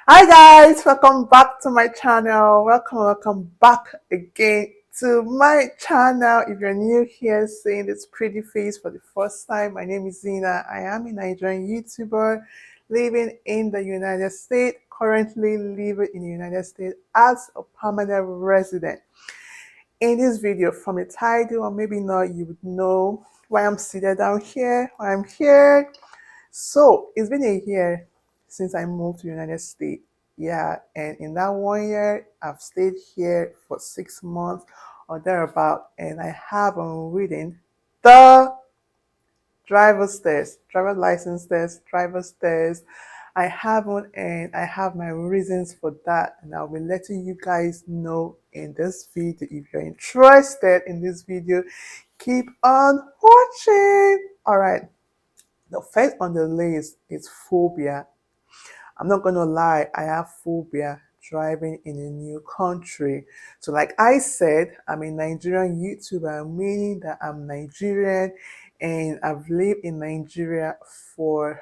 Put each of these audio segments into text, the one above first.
Hi guys, welcome back to my channel. Welcome back again to my channel. If you're new here seeing this pretty face for the first time, my name is Zina. I am a Nigerian YouTuber living in the United States, currently living in the United States as a permanent resident. In this video, from the title or maybe not, you would know why I'm seated down here, why I'm here. So it's been a year since I moved to the United States. Yeah, and in that 1 year, I've stayed here for 6 months or thereabout, and I have on reading the driver's test, driver's license test, driver's test. I haven't, and I have my reasons for that, and I'll be letting you guys know in this video. If you're interested in this video, keep on watching. All right. The first on the list is phobia. I'm not gonna lie, I have phobia driving in a new country. So, like I said, I'm a Nigerian YouTuber, meaning that I'm Nigerian and I've lived in Nigeria for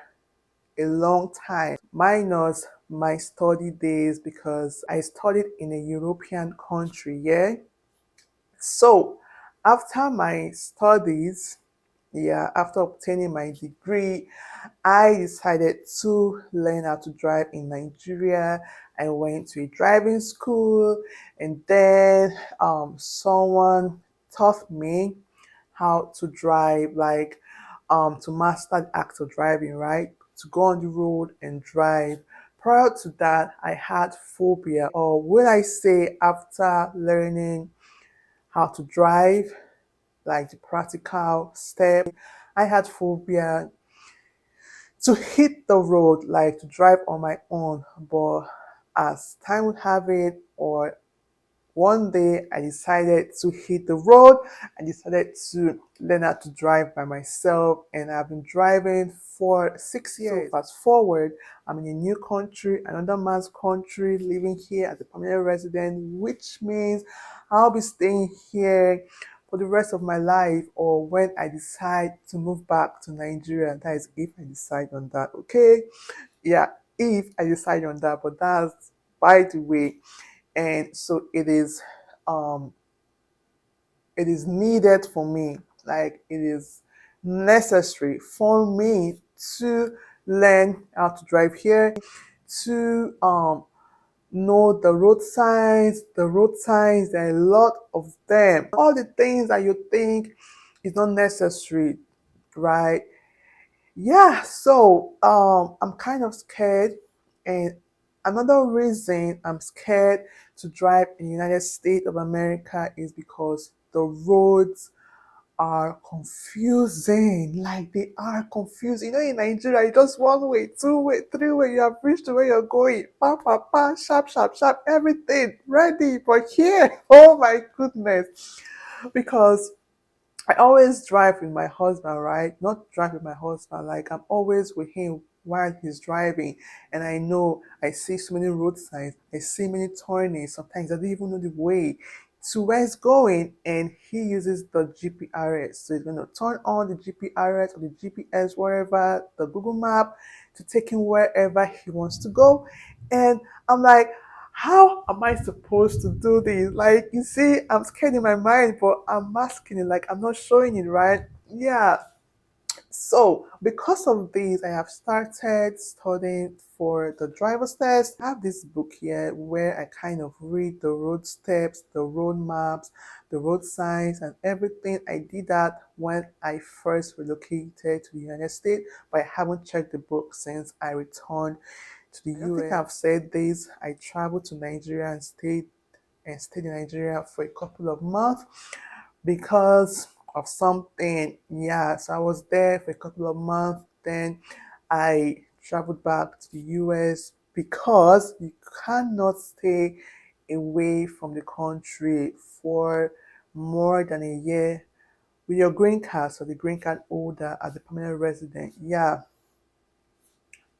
a long time, minus my study days because I studied in a European country. Yeah. So, after my studies, yeah, after obtaining my degree, I decided to learn how to drive in Nigeria. I went to a driving school, and then someone taught me how to drive, like to master the act of driving, right? To go on the road and drive. Prior to that, I had phobia, or will I say, after learning how to drive, like the practical step, I had phobia to hit the road, like to drive on my own. But as time would have it, or one day I decided to hit the road, I decided to learn how to drive by myself, and I've been driving for 6 years. So fast forward, I'm in a new country, another man's country, living here as a permanent resident, which means I'll be staying here for the rest of my life, or when I decide to move back to Nigeria. That is if I decide on that, okay? Yeah, if I decide on that, but that's by the way. And so um it is needed for me, like it is necessary for me to learn how to drive here, to know the road signs, there are a lot of them. All the things that you think is not necessary, right? Yeah, so I'm kind of scared, and another reason I'm scared to drive in the United States of America is because the roads are confusing. Like they are confusing. You know, in Nigeria, it's just one way, two way, three way. You have reached where you're going. Pa pa pa, sharp, sharp, sharp, everything ready. But here, oh my goodness, because I always drive with my husband, right? Not drive with my husband, like I'm always with him while he's driving. And I know I see so many road signs, I see many turnings. Sometimes I don't even know the way to where it's going. And he uses the GPRS. So he's going to turn on the GPRS or the GPS, wherever, the Google map, to take him wherever he wants to go. And I'm like, how am I supposed to do this? Like, you see, I'm scared in my mind, but I'm masking it, like, I'm not showing it, right? Yeah. So, because of this, I have started studying for the driver's test. I have this book here where I kind of read the road steps, the road maps, the road signs, and everything. I did that when I first relocated to the United States, but I haven't checked the book since I returned to the US. I don't think I've said this. I traveled to Nigeria and stayed in Nigeria for a couple of months because of something. Yeah, so I was there for a couple of months. Then I traveled back to the US because you cannot stay away from the country for more than a year with your green card, so the green card holder as a permanent resident. Yeah,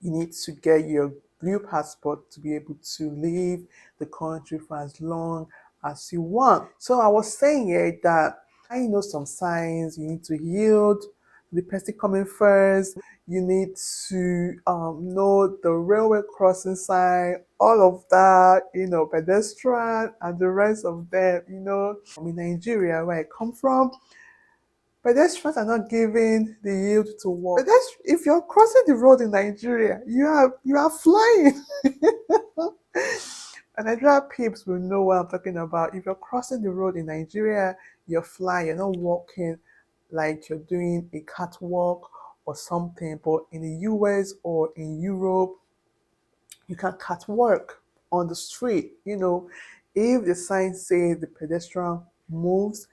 you need to get your blue passport to be able to leave the country for as long as you want. So I was saying here that I know some signs. You need to yield to the person coming first. You need to know the railway crossing sign, all of that, pedestrian and the rest of them, In Nigeria, where I come from, pedestrians are not given the yield to walk. If you're crossing the road in Nigeria, you are flying. And Nigeria peeps will know what I'm talking about. If you're crossing the road in Nigeria, you're flying, you're not walking like you're doing a catwalk or something. But in the US or in Europe, you can catwalk on the street. If the sign says the pedestrian moves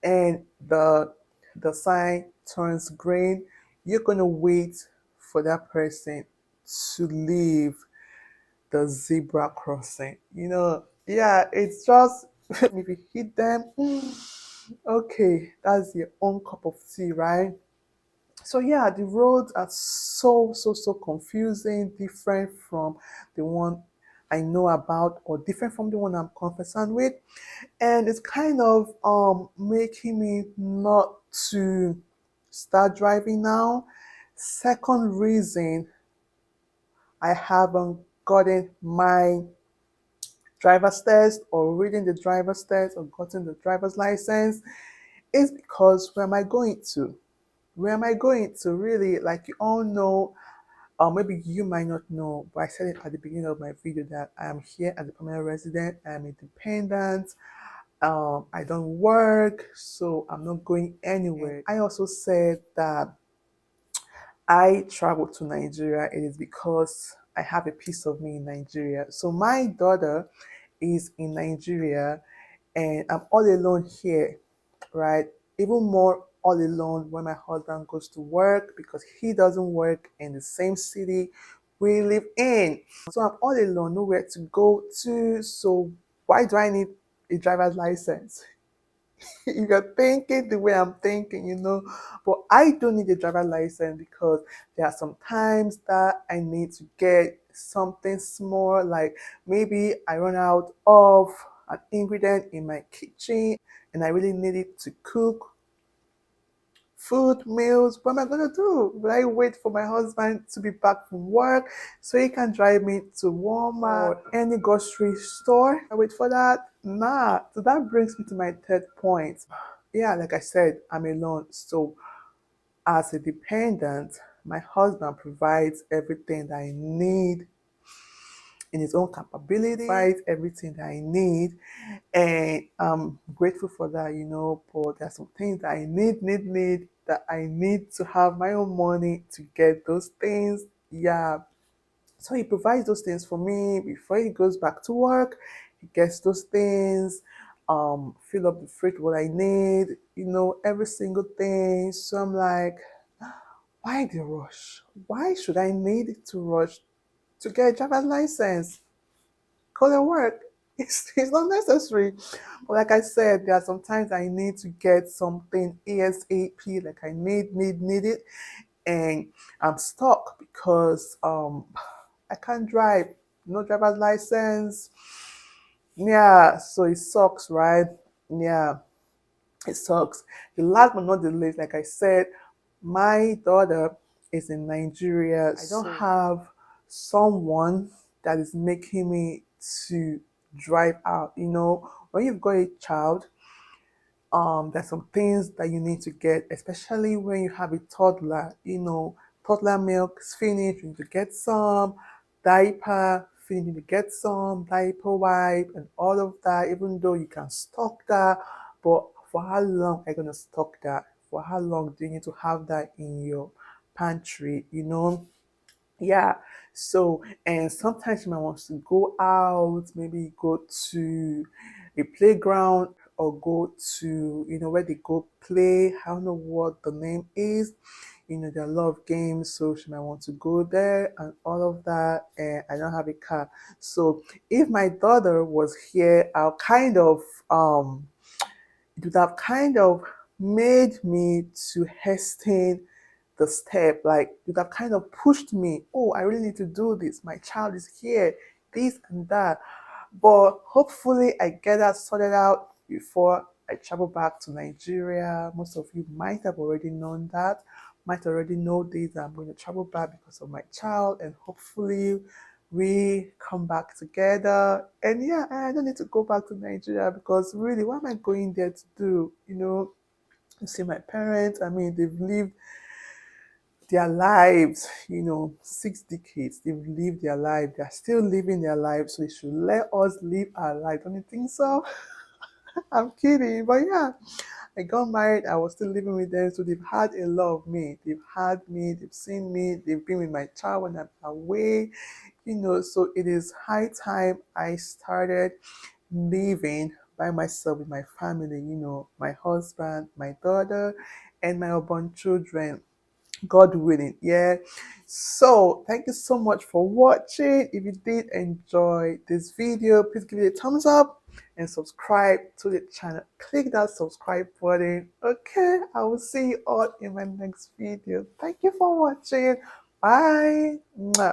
and the sign turns green, you're gonna wait for that person to leave the zebra crossing. Yeah, it's just if you hit them, okay, that's your own cup of tea, right? So yeah, the roads are so confusing, different from the one I know about or different from the one I'm conversant with. And it's kind of making me not to start driving now. Second reason I haven't gotten my driver's test or reading the driver's test or gotten the driver's license is because where am I going to? Where am I going to? Really, like you all know, or maybe you might not know, but I said it at the beginning of my video that I am here as a permanent resident. I am independent. I don't work, so I'm not going anywhere. I also said that I traveled to Nigeria. It is because I have a piece of me in Nigeria. So my daughter is in Nigeria and I'm all alone here, right? Even more all alone when my husband goes to work because he doesn't work in the same city we live in. So I'm all alone, nowhere to go to. So why do I need a driver's license? If you're thinking the way I'm thinking, but I don't need a driver license because there are some times that I need to get something small, like maybe I run out of an ingredient in my kitchen and I really need it to cook food, meals. What am I gonna do? Will I wait for my husband to be back from work so he can drive me to Walmart or any grocery store? I wait for that? Nah. So that brings me to my third point. Yeah, like I said, I'm alone. So as a dependent, my husband provides everything that I need in his own capability, provides everything that I need. And I'm grateful for that, but there's some things that I need that I need to have my own money to get those things. Yeah. So he provides those things for me before he goes back to work. He gets those things, fill up the fridge what I need, every single thing. So I'm like, why the rush? Why should I need to rush to get a driver's license? Call it work. It's not necessary. But like I said, there are sometimes I need to get something ASAP, like I need it, and I'm stuck because I can't drive. No driver's license. Yeah, so it sucks, right? Yeah, it sucks. The last but not the least, like I said, my daughter is in Nigeria. I don't have someone that is making me to drive out. When you've got a child, there's some things that you need to get, especially when you have a toddler. Toddler milk is finished, you need to get some diaper, you need to get some diaper wipe and all of that, even though you can stock that. But for how long are you gonna stock that? For how long do you need to have that in your pantry? Yeah. So, and sometimes you might want to go out, maybe go to a playground or go to, where they go play. I don't know what the name is. There are a lot of games, so she might want to go there and all of that. And I don't have a car. So if my daughter was here, it would have kind of made me to hasten the step. Like it would have kind of pushed me. Oh, I really need to do this. My child is here, this and that. But hopefully, I get that sorted out before I travel back to Nigeria. Most of you might have already known that. might already know this, that I'm going to travel back because of my child, and hopefully we come back together. And yeah, I don't need to go back to Nigeria, because really, what am I going there to do? To see my parents. I mean, they've lived their lives, 6 decades. They've lived their life. They're still living their lives. So they should let us live our life. Don't you think so? I'm kidding. But yeah, I got married. I was still living with them. So they've had a lot of me. They've had me. They've seen me. They've been with my child when I'm away. So it is high time I started living by myself with my family, my husband, my daughter, and my unborn children. God willing. Yeah. So thank you so much for watching. If you did enjoy this video, please give it a thumbs up and subscribe to the channel. Click that subscribe button. Okay. I will see you all in my next video. Thank you for watching. Bye. Mwah.